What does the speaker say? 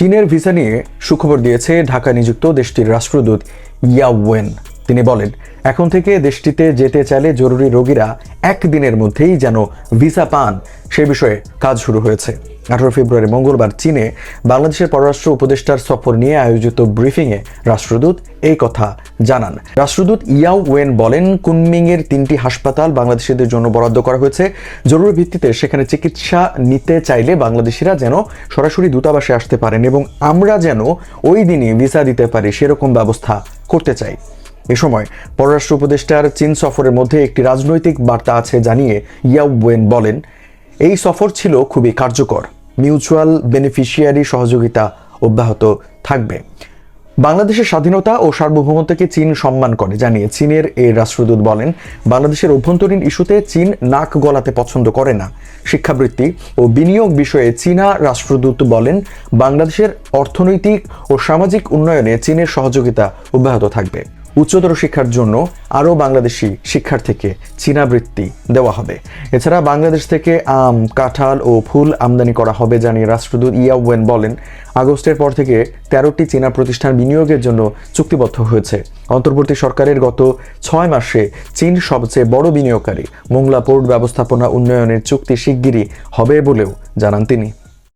চীনের ভিসা নিয়ে সুখবর দিয়েছে ঢাকা নিযুক্ত দেশটির রাষ্ট্রদূত ইয়া ওয়েন। তিনি বলেন, এখন থেকে দেশটিতে যেতে চাইলে জরুরি রোগীরা একদিনের মধ্যেই যেন ভিসা পান সে বিষয়ে কাজ শুরু হয়েছে। 18 ফেব্রুয়ারি মঙ্গলবার চীনে বাংলাদেশের পররাষ্ট্র উপদেষ্টার সফর নিয়ে আয়োজিত ব্রিফিংয়ে রাষ্ট্রদূত এই কথা জানান। রাষ্ট্রদূত ইয়াও ওয়েন বলেন, কুনমিংয়ের 3টি হাসপাতাল বাংলাদেশিদের জন্য বরাদ্দ করা হয়েছে। জরুরি ভিত্তিতে সেখানে চিকিৎসা নিতে চাইলে বাংলাদেশিরা যেন সরাসরি দূতাবাসে আসতে পারেন এবং আমরা যেন ওই দিনই ভিসা দিতে পারি সেরকম ব্যবস্থা করতে চাই। এ সময় পররাষ্ট্র উপদেষ্টার চীন সফরের মধ্যে একটি রাজনৈতিক বার্তা আছে জানিয়ে ইয়াও ওয়েন বলেন, এই সফর ছিল খুবই কার্যকর। মিউচুয়াল বেনিফিশিয়ারি সহযোগিতা অব্যাহত থাকবে। বাংলাদেশের স্বাধীনতা ও সার্বভৌমত্বকে চীন সম্মান করে জানিয়ে চীনের এই রাষ্ট্রদূত বলেন, বাংলাদেশের অভ্যন্তরীণ ইস্যুতে চীন নাক গলাতে পছন্দ করে না। শিক্ষাবৃত্তি ও বিনিয়োগ বিষয়ে চীনা রাষ্ট্রদূত বলেন, বাংলাদেশের অর্থনৈতিক ও সামাজিক উন্নয়নে চীনের সহযোগিতা অব্যাহত থাকবে। উচ্চতর শিক্ষার জন্য আরও বাংলাদেশি শিক্ষার্থীকে চীনা বৃত্তি দেওয়া হবে। এছাড়া বাংলাদেশ থেকে আম, কাঁঠাল ও ফুল আমদানি করা হবে জানিয়ে রাষ্ট্রদূত ইয়া ওয়েন বলেন, আগস্টের পর থেকে 13টি চীনা প্রতিষ্ঠান বিনিয়োগের জন্য চুক্তিবদ্ধ হয়েছে। অন্তর্বর্তী সরকারের গত 6 মাসে চীন সবচেয়ে বড় বিনিয়োগকারী। মোংলা পোর্ট ব্যবস্থাপনা উন্নয়নের চুক্তি শিগগিরই হবে বলেও জানান তিনি।